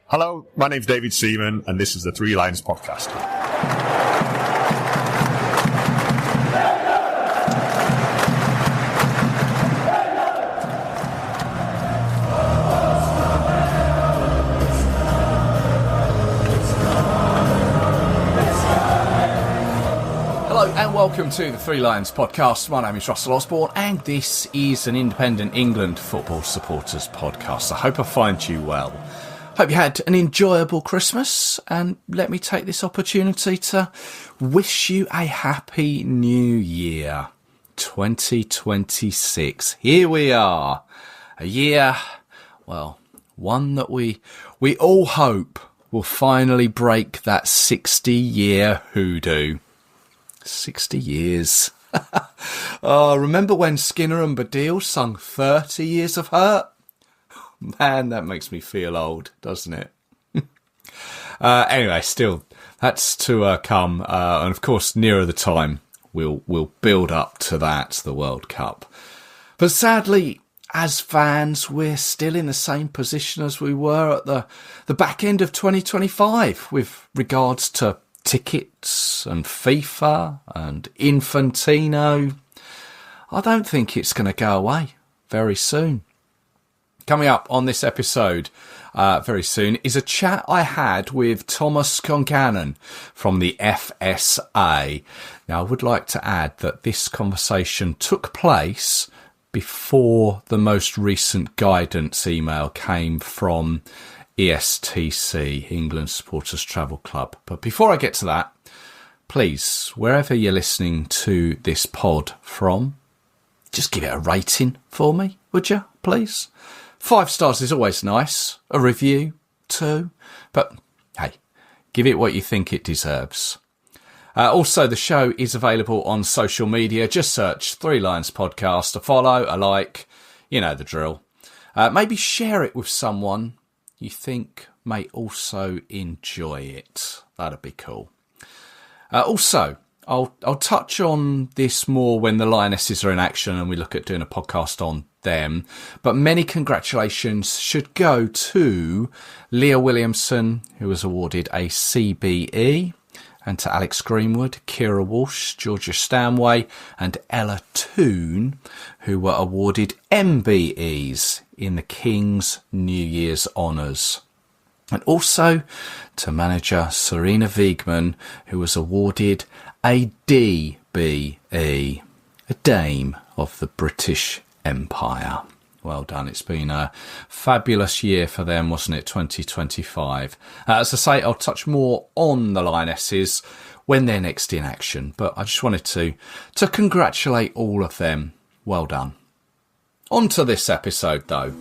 Hello, my name's David Seaman, and this is the Three Lions Podcast. Hello and welcome to the Three Lions Podcast. My name is Russell Osborne, and this is an independent England football supporters podcast. I hope I find you well. Hope you had an enjoyable Christmas, and let me take this opportunity to wish you a happy new year, 2026. Here we are, a year, well, one that we all hope will finally break that 60-year hoodoo. 60 years. Oh, remember when Skinner and Baddiel sung 30 Years of Hurt? Man, that makes me feel old, doesn't it? Anyway, still, that's to come. And of course, nearer the time, we'll build up to that, the World Cup. But sadly, as fans, we're still in the same position as we were at the back end of 2025 with regards to tickets and FIFA and Infantino. I don't think it's going to go away very soon. Coming up on this episode very soon is a chat I had with Thomas Concannon from the FSA. Now, I would like to add that this conversation took place before the most recent guidance email came from ESTC, England Supporters Travel Club. But before I get to that, please, wherever you're listening to this pod from, just give it a rating for me, would you, please? 5 stars is always nice. A review, too. But, hey, give it what you think it deserves. Also, the show is available on social media. Just search Three Lions Podcast, a follow, a like, you know the drill. Maybe share it with someone you think may also enjoy it. That'd be cool. Also, I'll touch on this more when the Lionesses are in action and we look at doing a podcast on them. But many congratulations should go to Leah Williamson, who was awarded a CBE, and to Alex Greenwood, Kira Walsh, Georgia Stanway, and Ella Toone, who were awarded MBEs in the King's New Year's Honours. And also to manager Serena Wiegman, who was awarded a DBE, a Dame of the British Empire. Well done. It's been a fabulous year for them, wasn't it, 2025? As I say, I'll touch more on the Lionesses when they're next in action, but I just wanted to congratulate all of them. Well done. On to this episode, though.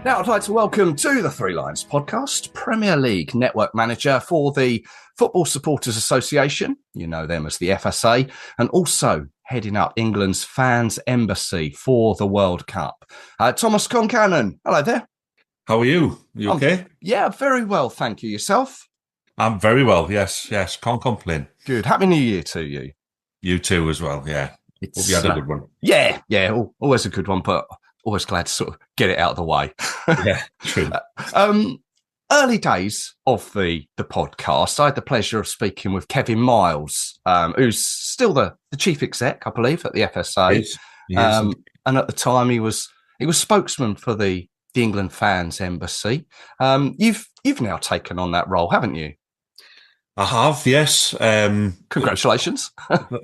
Now, I'd like to welcome to the Three Lions Podcast, Premier League Network Manager for the Football Supporters Association, you know them as the FSA, and also heading up England's Fans Embassy for the World Cup. Thomas Concannon, hello there. How are you? You okay? Yeah, very well, thank you. Yourself? I'm very well, yes, can't complain. Good. Happy New Year to you. You too as well, yeah. Hope you had a good one. Yeah, always a good one, but always glad to sort of get it out of the way. Yeah, true. Early days of the podcast, I had the pleasure of speaking with Kevin Miles, who's still the chief exec, I believe, at the FSA. He is. And at the time, he was spokesman for the England Fans Embassy. You've now taken on that role, haven't you? I have, yes. Congratulations.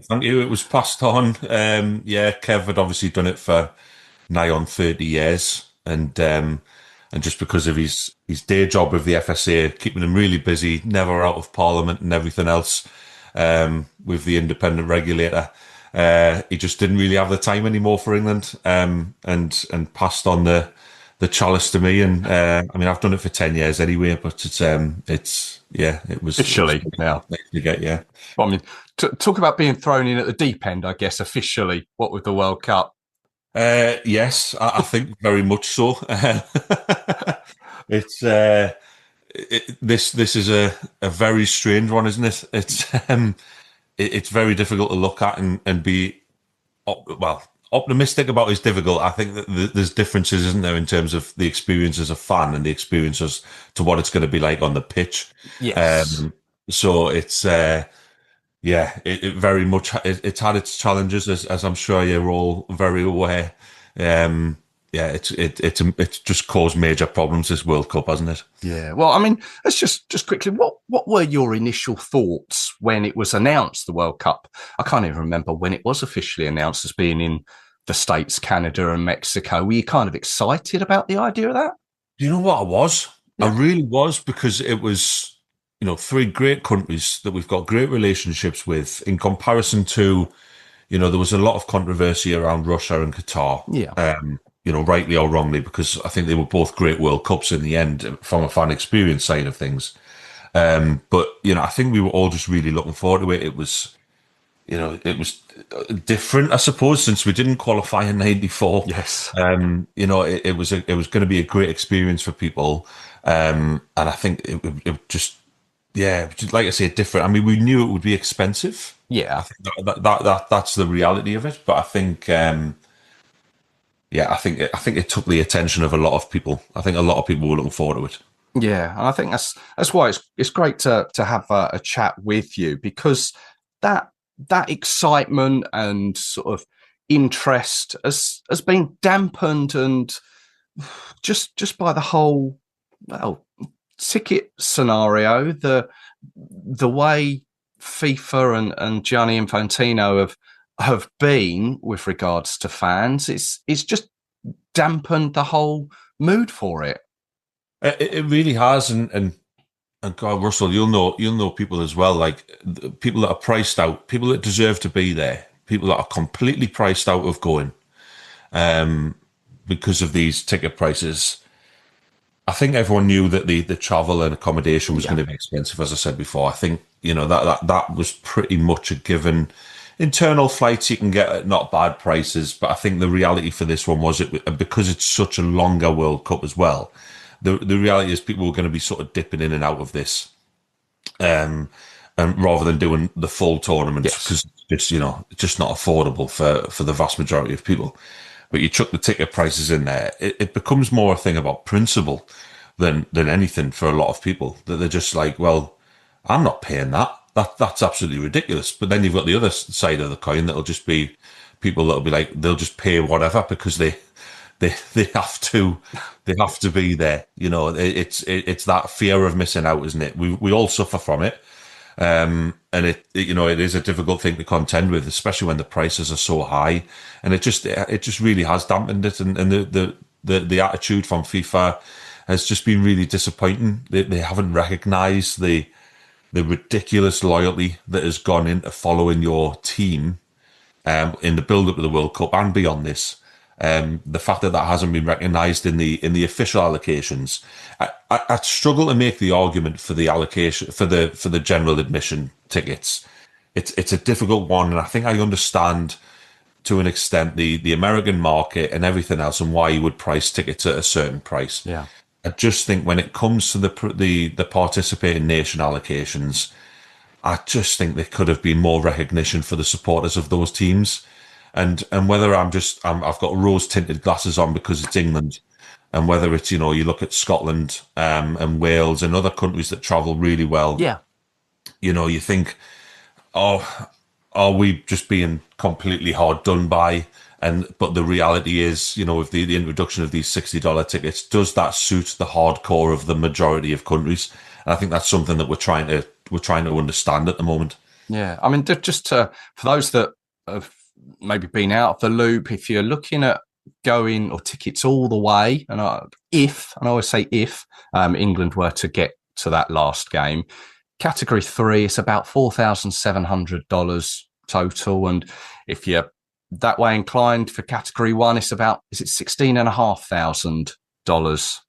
Thank you. It was passed on. Kev had obviously done it for nigh on 30 years, and just because of his day job with the FSA, keeping him really busy, never out of Parliament and everything else, with the independent regulator, he just didn't really have the time anymore for England, and passed on the chalice to me. And I've done it for 10 years anyway, but it was officially now. Yeah. Well, I mean, talk about being thrown in at the deep end, I guess, officially, what with the World Cup. Yes, I think very much so. It's this is a very strange one, isn't it? It's very difficult to look at and be optimistic about is difficult. I think that there's differences, isn't there, in terms of the experience as a fan and the experiences to what it's going to be like on the pitch. Yes. So it's it very much it's had its challenges, as I'm sure you're all very aware. It's just caused major problems this World Cup, hasn't it? Yeah. Well, I mean, let's just quickly. What were your initial thoughts when it was announced the World Cup? I can't even remember when it was officially announced as being in the States, Canada, and Mexico. Were you kind of excited about the idea of that? Do you know what I was? Yeah. I really was, because it was, three great countries that we've got great relationships with in comparison to, there was a lot of controversy around Russia and Qatar. Yeah. Rightly or wrongly, because I think they were both great World Cups in the end from a fan experience side of things. But I think we were all just really looking forward to it. It was, it was different, I suppose, since we didn't qualify in '94. Yes. It was going to be a great experience for people. And I think it just, like I say, different. I mean, we knew it would be expensive. Yeah. I think that's the reality of it. But I think, I think it took the attention of a lot of people. I think a lot of people were looking forward to it. Yeah, and I think that's why it's great to have a chat with you, because that excitement and sort of interest has been dampened, and just by the whole ticket scenario, the way FIFA and Gianni Infantino have been with regards to fans, it's just dampened the whole mood for it. It really has, and God, Russell, you'll know people as well, like people that are priced out, people that deserve to be there, people that are completely priced out of going, because of these ticket prices. I think everyone knew that the travel and accommodation was going to be expensive, as I said before. I think that was pretty much a given. Internal flights you can get at not bad prices, but I think the reality for this one was because it's such a longer World Cup as well. The reality is people were going to be sort of dipping in and out of this, and rather than doing the full tournament, because it's just not affordable for the vast majority of people. But you chuck the ticket prices in there, it becomes more a thing about principle than anything for a lot of people. That they're just like, well, I'm not paying that. That's absolutely ridiculous. But then you've got the other side of the coin that'll just be people that'll be like, they'll just pay whatever because they have to be there. It's that fear of missing out, isn't it? We all suffer from it. And it is a difficult thing to contend with, especially when the prices are so high. And it just really has dampened it. And the attitude from FIFA has just been really disappointing. They haven't recognised the ridiculous loyalty that has gone into following your team in the build-up of the World Cup and beyond this. The fact that hasn't been recognised in the official allocations, I struggle to make the argument for the allocation for the general admission tickets. It's a difficult one, and I think I understand to an extent the American market and everything else and why you would price tickets at a certain price. Yeah. I just think when it comes to the participating nation allocations, I just think there could have been more recognition for the supporters of those teams. And whether I've got rose tinted glasses on because it's England, and whether it's, you look at Scotland and Wales and other countries that travel really well. Yeah. You think, oh, are we just being completely hard done by? But the reality is, with the introduction of these $60 tickets, does that suit the hardcore of the majority of countries? And I think that's something that we're trying to understand at the moment. Yeah, I mean, just for those that have maybe been out of the loop, if you're looking at going or tickets all the way, and I always say if England were to get to that last game, Category 3, it's about $4,700 total, and if you're that way inclined for Category 1, it's about $16,500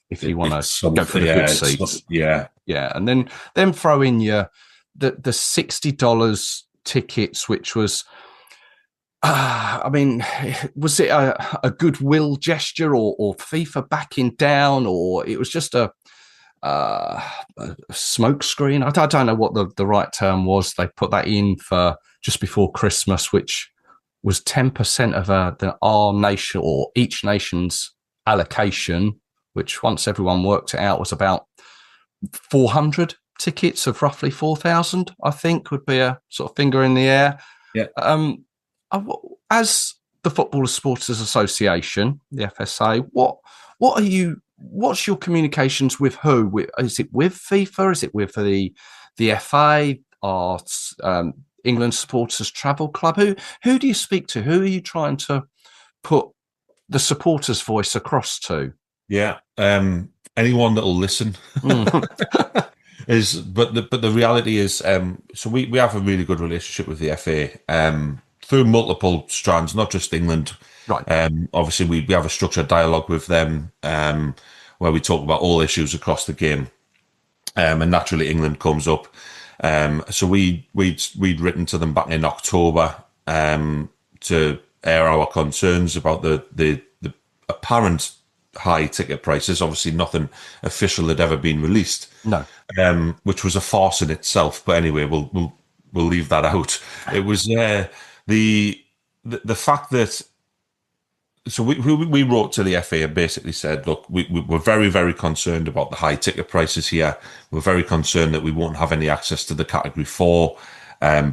if you want to go for the good seats. Yeah, and then throw in the $60 tickets, which was. I mean, was it a goodwill gesture or FIFA backing down, or it was just a a smoke screen. I don't know what the right term was. They put that in for just before Christmas, which was 10% of our nation or each nation's allocation, which once everyone worked it out was about 400 tickets of roughly 4,000, I think would be a sort of finger in the air. Yeah. As the Footballers Supporters Association, the FSA, what's your communications with who? Is it with FIFA? Is it with the FA or England Supporters Travel Club? Who do you speak to? Who are you trying to put the supporters' voice across to? Yeah. Anyone that'll listen. But the reality is, so we have a really good relationship with the FA through multiple strands, not just England. Right. Obviously, we have a structured dialogue with them where we talk about all issues across the game, and naturally England comes up. So we'd written to them back in October to air our concerns about the apparent high ticket prices. Obviously, nothing official had ever been released. No. Which was a farce in itself. But anyway, we'll leave that out. It was the fact that. So we wrote to the FA and basically said, look, we're very, very concerned about the high ticket prices here. We're very concerned that we won't have any access to the Category 4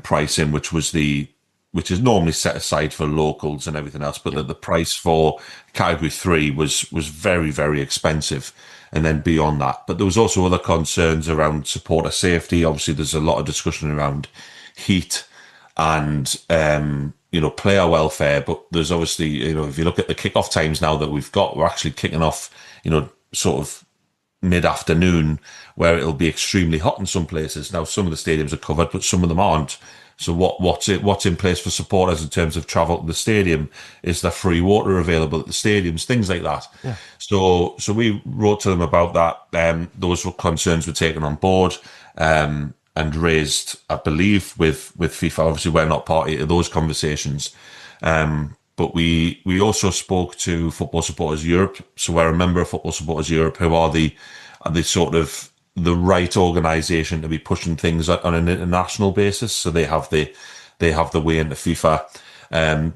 pricing, which is normally set aside for locals and everything else, but the price for Category 3 was very, very expensive. And then beyond that, but there was also other concerns around supporter safety. Obviously, there's a lot of discussion around heat and player welfare. But there's obviously, if you look at the kickoff times now that we've got, we're actually kicking off, sort of mid-afternoon, where it'll be extremely hot in some places. Now, some of the stadiums are covered, but some of them aren't. So what's in place for supporters in terms of travel to the stadium? Is there free water available at the stadiums? Things like that. Yeah. So we wrote to them about that. Those concerns were taken on board and raised, I believe, with FIFA. Obviously, we're not party to those conversations. But we also spoke to Football Supporters Europe. So we're a member of Football Supporters Europe, who are the sort of the right organisation to be pushing things on an international basis. So they have the way into FIFA,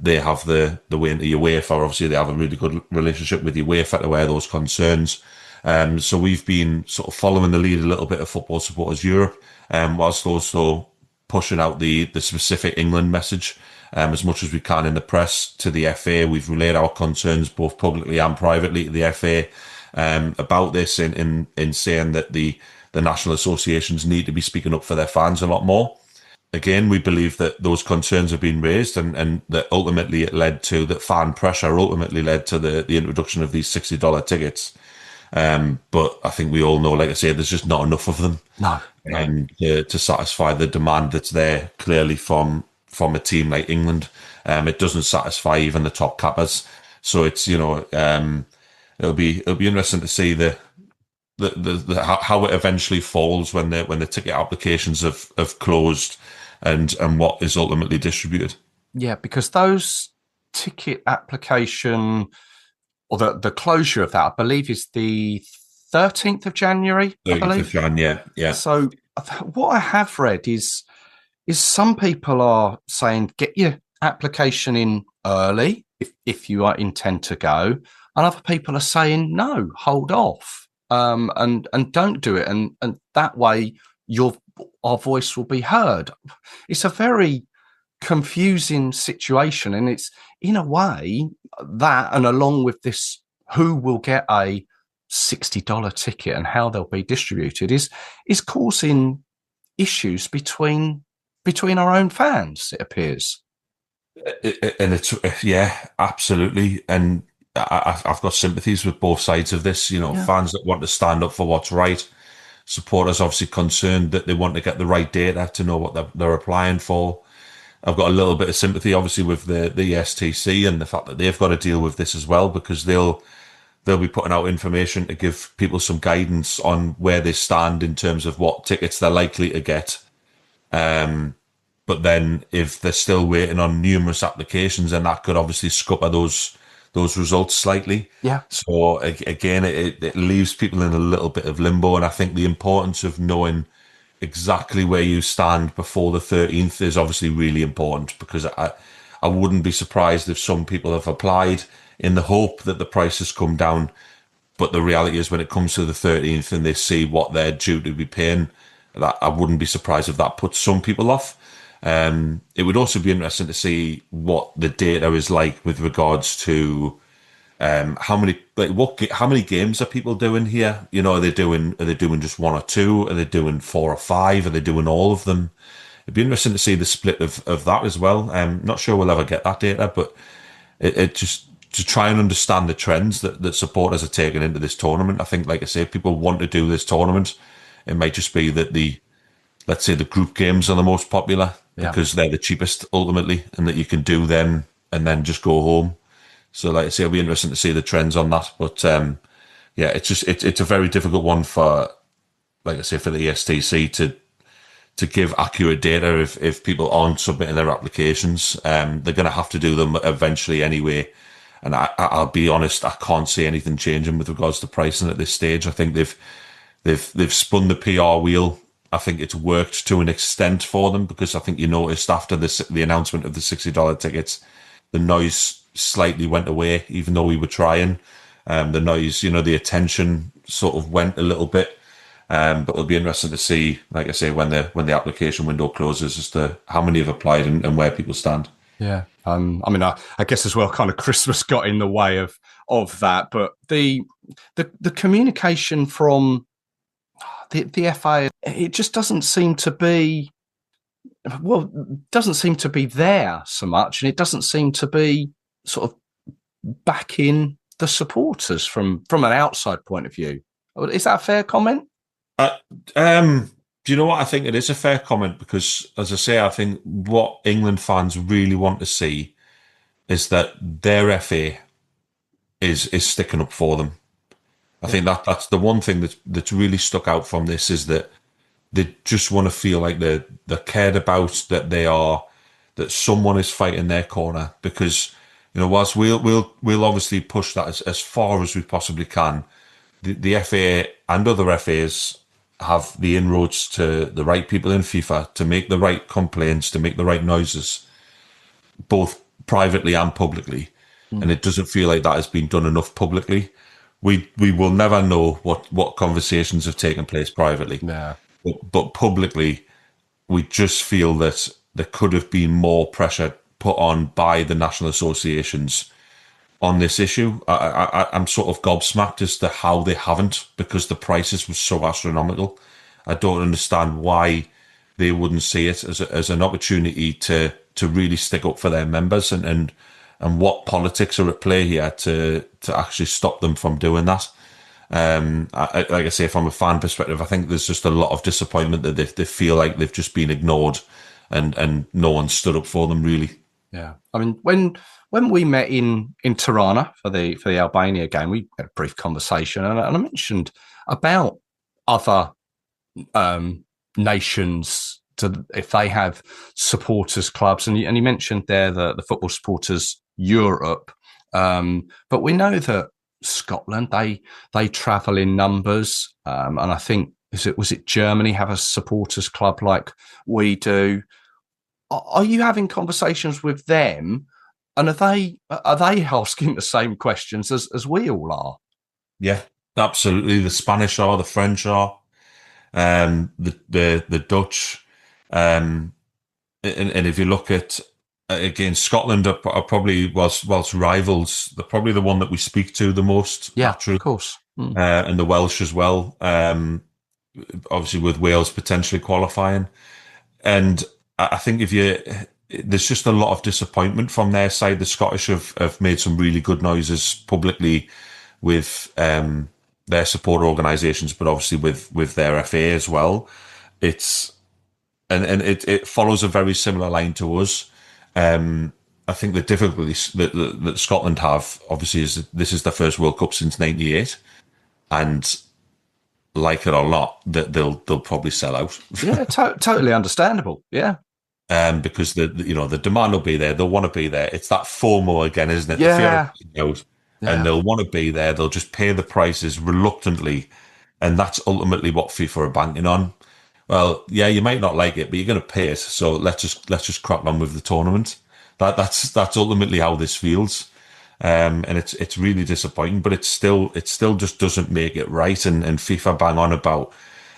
they have the way into UEFA. Obviously, they have a really good relationship with UEFA to air those concerns. So we've been sort of following the lead a little bit of Football Supporters Europe, whilst also pushing out the specific England message as much as we can in the press to the FA. We've relayed our concerns both publicly and privately to the FA. About this in saying that the national associations need to be speaking up for their fans a lot more. Again, we believe that those concerns have been raised and that ultimately it led to that fan pressure ultimately led to the introduction of these $60 tickets. But I think we all know, like I say, there's just not enough of them. No. And to satisfy the demand that's there clearly from a team like England. It doesn't satisfy even the top cappers. So it's, it'll be interesting to see how it eventually falls when the ticket applications have closed and what is ultimately distributed. Yeah, because those ticket application or the closure of that, I believe, is the 13th of January. 13th of January, yeah. So what I have read is some people are saying get your application in early if you intend to go. And other people are saying, no, hold off and don't do it. And that way our voice will be heard. It's a very confusing situation. And it's in a way that, and along with this, who will get a $60 ticket and how they'll be distributed is causing issues between our own fans, it appears. And it's, yeah, absolutely. And I've got sympathies with both sides of this, fans that want to stand up for what's right, supporters obviously concerned that they want to get the right data to know what they're applying for. I've got a little bit of sympathy obviously with the STC and the fact that they've got to deal with this as well, because they'll be putting out information to give people some guidance on where they stand in terms of what tickets they're likely to get. But then if they're still waiting on numerous applications, then that could obviously scupper those those results slightly. Yeah. So again, it leaves people in a little bit of limbo. And I think the importance of knowing exactly where you stand before the 13th is obviously really important, because I wouldn't be surprised if some people have applied in the hope that the prices come down. But the reality is, when it comes to the 13th and they see what they're due to be paying, that I wouldn't be surprised if that puts some people off. It would also be interesting to see what the data is like with regards to how many games are people doing here? You know, are they doing just one or two? Are they doing 4 or 5? Are they doing all of them? It'd be interesting to see the split of that as well. I'm not sure we'll ever get that data, but it just to try and understand the trends that supporters are taking into this tournament. I think, like I say, if people want to do this tournament, it might just be that let's say the group games are the most popular because they're the cheapest ultimately, and that you can do them and then just go home. So, like I say, it'll be interesting to see the trends on that. But yeah, it's a very difficult one for, like I say, for the ESTC to give accurate data if people aren't submitting their applications. They're going to have to do them eventually anyway. And I'll be honest, I can't see anything changing with regards to pricing at this stage. I think they've spun the PR wheel. I think it's worked to an extent for them, because I think you noticed after the announcement of the $60 tickets, the noise slightly went away, even though we were trying. The noise, the attention sort of went a little bit. But it'll be interesting to see, like I say, when the application window closes, as to how many have applied and where people stand. Yeah. I mean, I guess as well, kind of Christmas got in the way of that, but the communication from the FA, it just doesn't seem to be, there so much, and it doesn't seem to be sort of backing the supporters from an outside point of view. Is that a fair comment? Do you know what? I think it is a fair comment, because, as I say, I think what England fans really want to see is that their FA is sticking up for them. I think that's the one thing that's really stuck out from this, is that they just want to feel like they're cared about, that someone is fighting their corner. Because, whilst we'll obviously push that as far as we possibly can, the FA and other FAs have the inroads to the right people in FIFA to make the right complaints, to make the right noises, both privately and publicly. And it doesn't feel like that has been done enough publicly. We will never know what conversations have taken place privately. Yeah. But publicly, we just feel that there could have been more pressure put on by the national associations on this issue. I'm sort of gobsmacked as to how they haven't, because the prices were so astronomical. I don't understand why they wouldn't see it as an opportunity to really stick up for their members, and what politics are at play here to actually stop them from doing that. Like I say, from a fan perspective, I think there's just a lot of disappointment that they feel like they've just been ignored, and no one stood up for them, really. Yeah, I mean, when we met in Tirana for the Albania game, we had a brief conversation, and I mentioned about other nations, if they have supporters clubs, and you mentioned there the Football Supporters Europe, but we know that Scotland, they travel in numbers, and I think was it Germany have a supporters club like we do. Are you having conversations with them, and are they asking the same questions as we all are? Yeah, absolutely. The Spanish are, the French are, the Dutch, and if you look at, again, Scotland are probably, whilst rivals, they're probably the one that we speak to the most. Yeah, naturally. Of course. And the Welsh as well. Obviously, with Wales potentially qualifying, and I think there's just a lot of disappointment from their side. The Scottish have made some really good noises publicly with their support organisations, but obviously with their FA as well. It follows a very similar line to us. I think the difficulties that Scotland have, obviously, is this is their first World Cup since '98, and like it or not, that they'll probably sell out. Yeah, totally understandable. Yeah. because the demand will be there. They'll want to be there. It's that FOMO again, isn't it? The fear of Yeah, missing out, and yeah, they'll want to be there. They'll just pay the prices reluctantly, and that's ultimately what FIFA are banking on. Well, yeah, you might not like it, but you're going to pay it. So let's just crack on with the tournament. That's ultimately how this feels. And it's really disappointing, but it still just doesn't make it right. And FIFA bang on about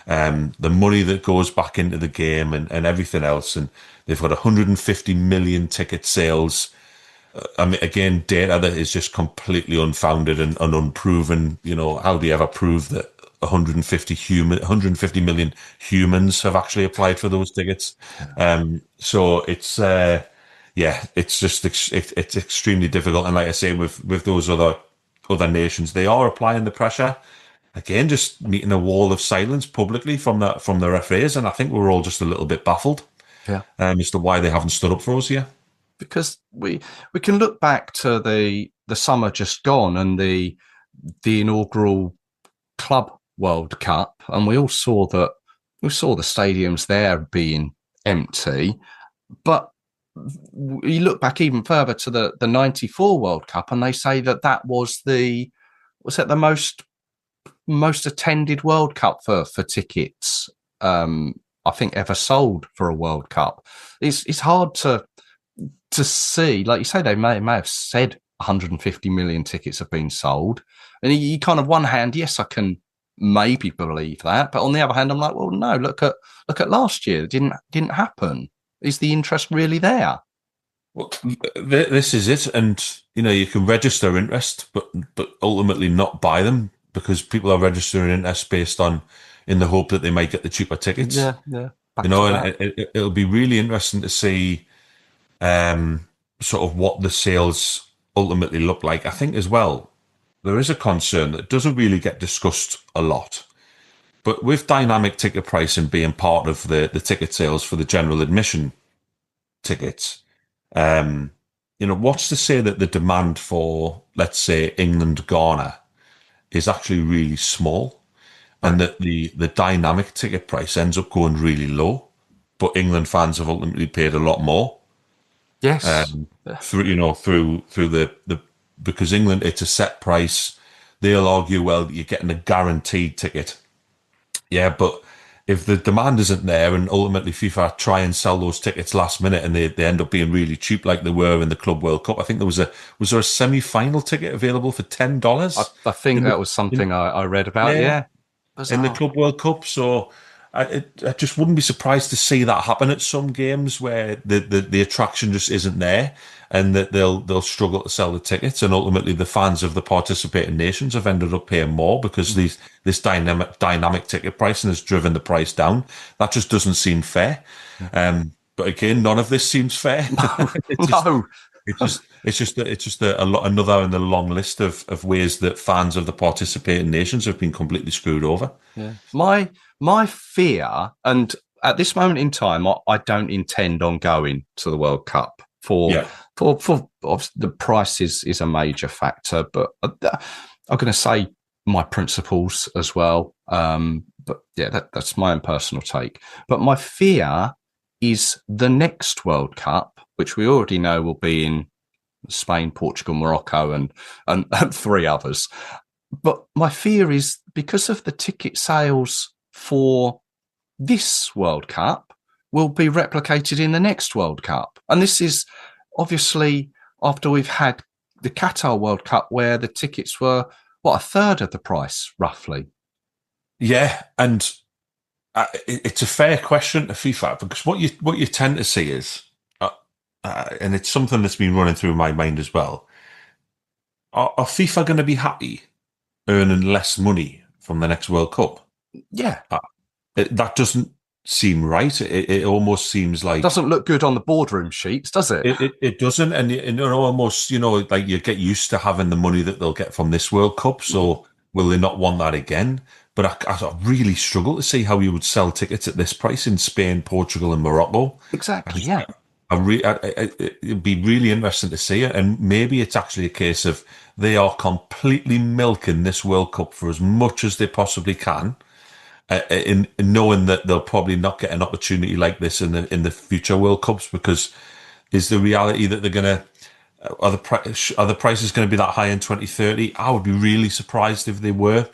the money that goes back into the game and everything else. And they've got 150 million ticket sales. I mean, again, data that is just completely unfounded and unproven. How do you ever prove that 150 million humans have actually applied for those tickets? So yeah, it's just it's extremely difficult. And like I say, with those other nations, they are applying the pressure. Again, just meeting a wall of silence publicly from the referees, and I think we're all just a little bit baffled yeah. as to why they haven't stood up for us here. Because we can look back to the summer just gone and the inaugural Club World Cup, and we saw the stadiums there being empty. But you look back even further to the '94 World Cup, and they say that was the most attended World Cup for tickets. I think ever sold for a World Cup. It's hard to see. Like you say, they may have said 150 million tickets have been sold, and you kind of one hand, yes, I can maybe believe that, but on the other hand, I'm like, well, no, look at last year. It didn't happen. Is the interest really there? Well, this is it, and you can register interest, but ultimately not buy them because people are registering interest based on in the hope that they might get the cheaper tickets. Yeah. And it'll be really interesting to see sort of what the sales ultimately look like. I think as well there is a concern that doesn't really get discussed a lot, but with dynamic ticket pricing being part of the ticket sales for the general admission tickets. What's to say that the demand for, let's say, England Ghana is actually really small, and that the dynamic ticket price ends up going really low, but England fans have ultimately paid a lot more. yes, Through the because England, it's a set price. They'll argue, well, you're getting a guaranteed ticket. Yeah, but if the demand isn't there and ultimately FIFA try and sell those tickets last minute and they end up being really cheap like they were in the Club World Cup. I think was there a semi-final ticket available for $10? I think that was something I read about. Yeah, in the bizarre. Club World Cup. So I just wouldn't be surprised to see that happen at some games where the attraction just isn't there, and that they'll struggle to sell the tickets, and ultimately the fans of the participating nations have ended up paying more because this dynamic ticket pricing has driven the price down. That just doesn't seem fair. But again, none of this seems fair. No. Another in the long list of ways that fans of the participating nations have been completely screwed over. Yeah. My fear, and at this moment in time, I don't intend on going to the World Cup for the price is a major factor, but I'm going to say my principles as well. But yeah, that's my own personal take. But my fear is the next World Cup, which we already know will be in Spain, Portugal, Morocco, and three others. But my fear is because of the ticket sales for this World Cup will be replicated in the next World Cup. And this is obviously after we've had the Qatar World Cup where the tickets were, a third of the price, roughly. Yeah, and it's a fair question to FIFA because what you tend to see is, and it's something that's been running through my mind as well, are FIFA going to be happy earning less money from the next World Cup? Yeah. That doesn't seem right. It almost seems like... It doesn't look good on the boardroom sheets, does it? It doesn't, and almost, like you get used to having the money that they'll get from this World Cup, so will they not want that again? But I really struggle to see how you would sell tickets at this price in Spain, Portugal and Morocco. Exactly, yeah. It'd be really interesting to see it, and maybe it's actually a case of they are completely milking this World Cup for as much as they possibly can, in knowing that they'll probably not get an opportunity like this in the future World Cups, because is the reality that they're going to are the prices going to be that high in 2030? I would be really surprised if they were.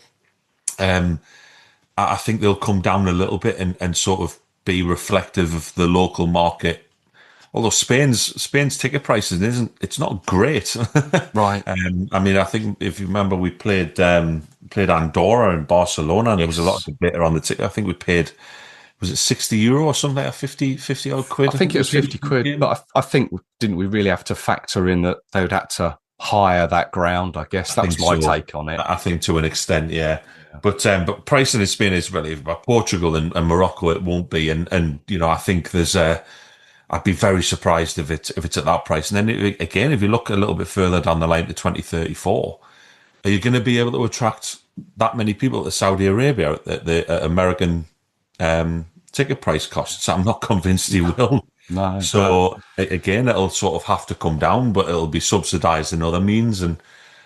I think they'll come down a little bit and sort of be reflective of the local market. Although Spain's ticket prices it's not great, Right. I mean, I think if you remember, we played Andorra and Barcelona, and there was a lot of debate around the ticket. I think we paid, was it €60 or something, like 50 odd quid? I think it was 50 quid, but I think, didn't we really have to factor in that they would have to hire that ground? I guess that was my take on it. I think to an extent, yeah. But pricing in Spain is relative. But Portugal and Morocco, it won't be. And I think I'd be very surprised if it's at that price. And then again, if you look a little bit further down the line to 2034, are you going to be able to attract that many people to Saudi Arabia at the American ticket price costs? I'm not convinced he will. No. So again, it'll sort of have to come down, but it'll be subsidised in other means. And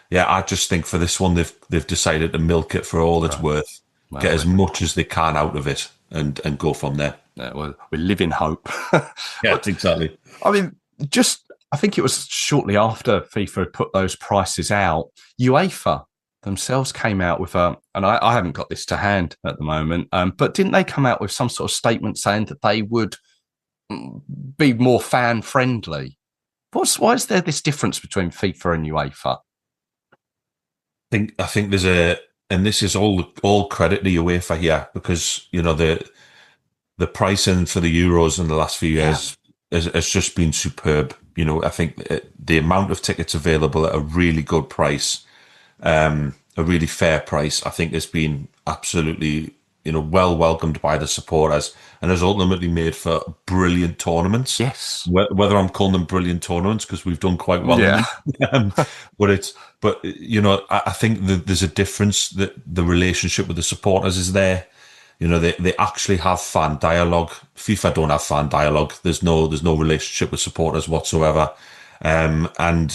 yeah, I just think for this one, they've decided to milk it for all it's worth, get as much as they can out of it, and go from there. Yeah, well, we live in hope. Yeah, exactly. I mean, I think it was shortly after FIFA had put those prices out, UEFA themselves came out with and I haven't got this to hand at the moment, but didn't they come out with some sort of statement saying that they would be more fan friendly? Why is there this difference between FIFA and UEFA? I think there's and this is all credit to UEFA here, because the pricing for the Euros in the last few years has just been superb. I think the amount of tickets available at a really good price, a really fair price, I think has been absolutely, well welcomed by the supporters, and has ultimately made for brilliant tournaments. Yes. Whether I'm calling them brilliant tournaments because we've done quite well. Yeah. But I think that there's a difference, that the relationship with the supporters is there. They actually have fan dialogue. FIFA don't have fan dialogue. There's no relationship with supporters whatsoever. And I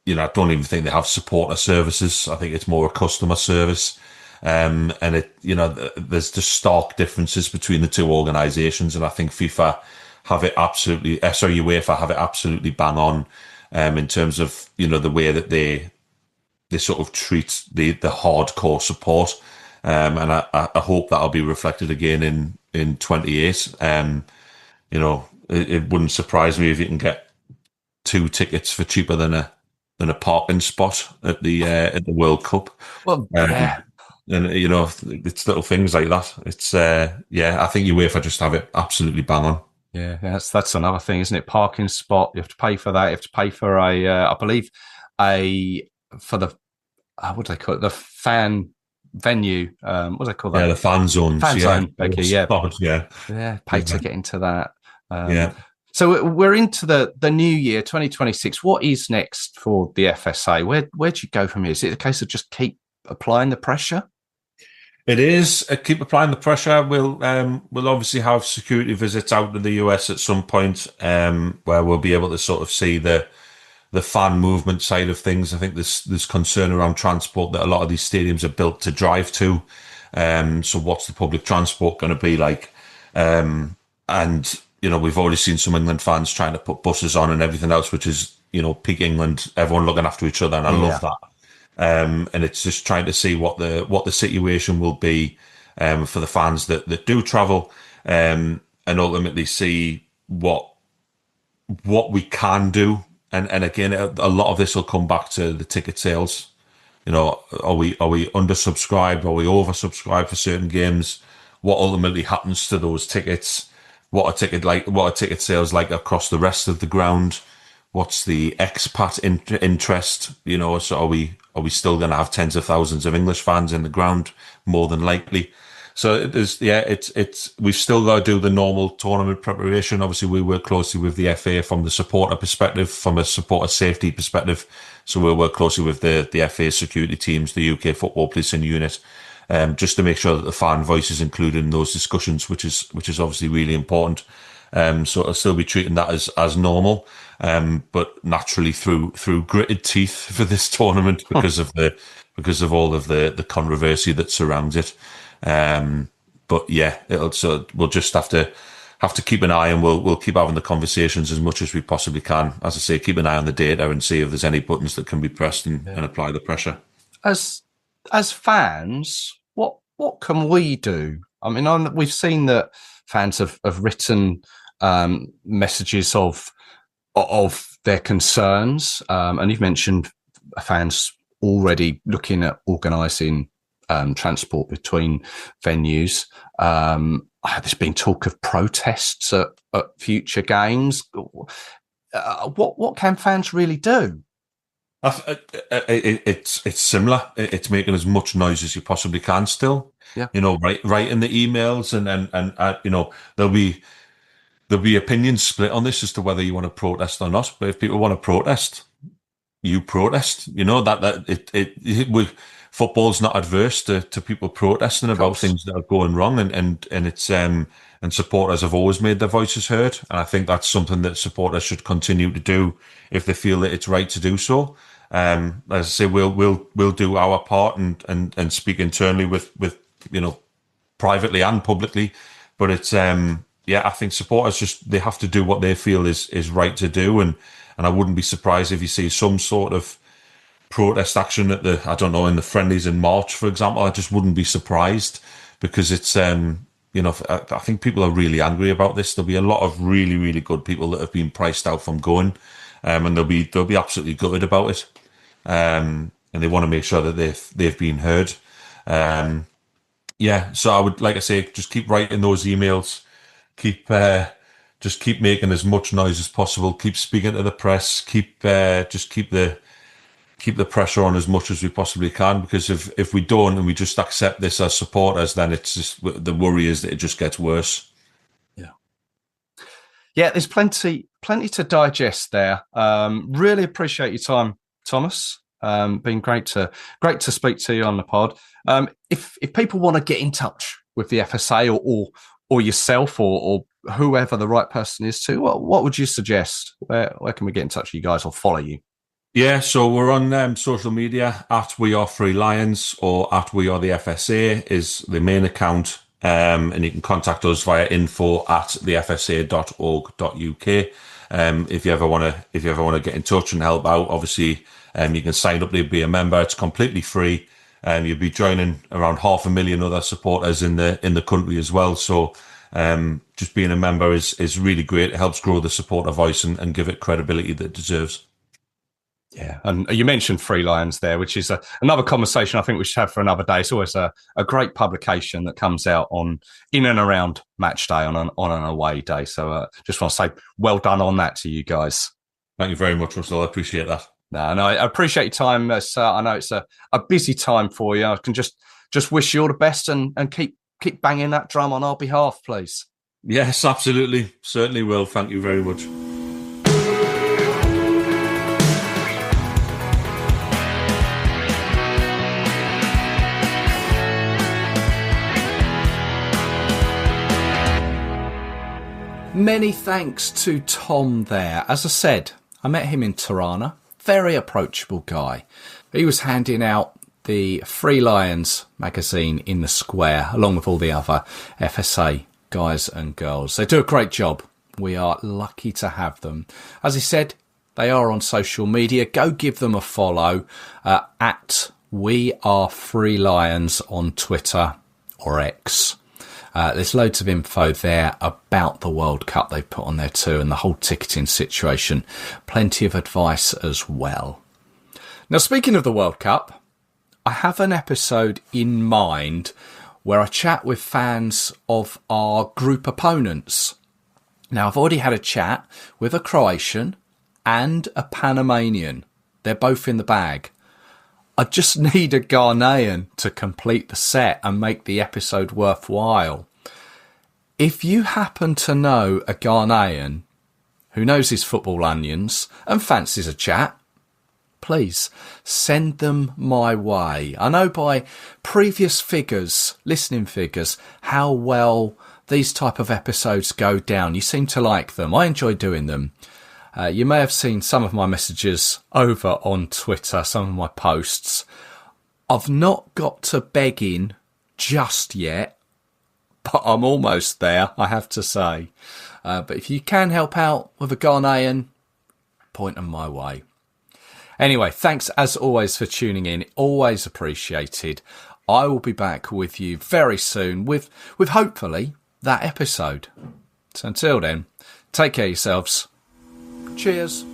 don't even think they have supporter services. I think it's more a customer service. And there's just stark differences between the two organisations. And I think UEFA have it absolutely bang on, in terms of, the way that they sort of treat the hardcore support. And I hope that'll be reflected again in 28. It wouldn't surprise me if you can get 2 tickets for cheaper than a parking spot at the World Cup. Well, yeah. And it's little things like that. It's I think UEFA just have it absolutely bang on. Yeah, that's another thing, isn't it? Parking spot, you have to pay for that. You have to pay for I believe for the what do they call it? The fan venue. What do they call that? Yeah, the fan zones. Fan zone, Becky. Yeah, pay to get into that. So we're into the new year, 2026. What is next for the FSA? Where do you go from here? Is it a case of just keep applying the pressure? It is. Keep applying the pressure. We'll obviously have security visits out to the US at some point, where we'll be able to sort of see the fan movement side of things. I think there's concern around transport, that a lot of these stadiums are built to drive to. So what's the public transport going to be like? And we've already seen some England fans trying to put buses on and everything else, which is peak England, everyone looking after each other, and I love that. And it's just trying to see what the situation will be for the fans that do travel, and ultimately see what we can do. And again, a lot of this will come back to the ticket sales. Are we undersubscribed? Are we oversubscribed for certain games? What ultimately happens to those tickets? What are ticket sales like across the rest of the ground? What's the expat interest? So are we still going to have tens of thousands of English fans in the ground? More than likely. So we've still got to do the normal tournament preparation. Obviously, we work closely with the FA from the supporter perspective, from a supporter safety perspective. So we'll work closely with the FA security teams, the UK Football Policing Unit, just to make sure that the fan voice is included in those discussions, which is obviously really important. So I'll still be treating that as normal, but naturally through gritted teeth for this tournament because of all of the controversy that surrounds it. But yeah, we'll just have to keep an eye, and we'll keep having the conversations as much as we possibly can. As I say, keep an eye on the data and see if there's any buttons that can be pressed and apply the pressure. As fans, what can we do? I mean, we've seen that fans have written messages of their concerns, and you've mentioned fans already looking at organising transport between venues. There's been talk of protests at future games. What can fans really do? It's similar. It's making as much noise as you possibly can still. Yeah. Writing the emails, and there'll be opinions split on this as to whether you want to protest or not. But if people want to protest, you protest. Football's not adverse to people protesting about things that are going wrong, and it's and supporters have always made their voices heard, and I think that's something that supporters should continue to do if they feel that it's right to do so. As I say, we'll do our part and speak internally with privately and publicly, but it's I think supporters they have to do what they feel is right to do, and I wouldn't be surprised if you see some sort of protest action in the friendlies in March, for example. I just wouldn't be surprised, because it's I think people are really angry about this. There'll be a lot of really, really good people that have been priced out from going, and they'll be absolutely gutted about it, and they want to make sure that they've been heard. So I would, like I say, just keep writing those emails, keep making as much noise as possible, keep speaking to the press, keep the pressure on as much as we possibly can, because if we don't and we just accept this as supporters, then it's just, the worry is that it just gets worse. Yeah, there's plenty to digest there. Really appreciate your time, Thomas. Been great to speak to you on the pod. If people want to get in touch with the FSA or yourself or whoever the right person is to, what would you suggest? Where can we get in touch with you guys or follow you? Yeah, so we're on social media at We Are Free Lions, or at We Are the FSA is the main account. And you can contact us via info@thefsa.org.uk. If you ever want to get in touch and help out, obviously, you can sign up to be a member. It's completely free. You'll be joining around 500,000 other supporters in the country as well. So, just being a member is really great. It helps grow the supporter voice and give it credibility that it deserves. Yeah, and you mentioned Free Lions there, which is another conversation I think we should have for another day. It's always a great publication that comes out in and around match day on an away day. So just want to say well done on that to you guys. Thank you very much, Russell. I appreciate that. No, I appreciate your time. I know it's a busy time for you. I can just wish you all the best and keep banging that drum on our behalf, please. Yes, absolutely. Certainly will. Thank you very much. Many thanks to Tom there. As I said, I met him in Tirana. Very approachable guy. He was handing out the Free Lions magazine in the square, along with all the other FSA guys and girls. They do a great job. We are lucky to have them. As he said, they are on social media. Go give them a follow at We Are Free Lions on Twitter or X. There's loads of info there about the World Cup they've put on there too, and the whole ticketing situation. Plenty of advice as well. Now, speaking of the World Cup, I have an episode in mind where I chat with fans of our group opponents. Now, I've already had a chat with a Croatian and a Panamanian. They're both in the bag. I just need a Ghanaian to complete the set and make the episode worthwhile. If you happen to know a Ghanaian who knows his football onions and fancies a chat, please send them my way. I know by previous listening figures, how well these type of episodes go down. You seem to like them. I enjoy doing them. You may have seen some of my messages over on Twitter, some of my posts. I've not got to begging just yet, but I'm almost there, I have to say. But if you can help out with a Ghanaian, point them my way. Anyway, thanks as always for tuning in. Always appreciated. I will be back with you very soon with hopefully that episode. So until then, take care of yourselves. Cheers.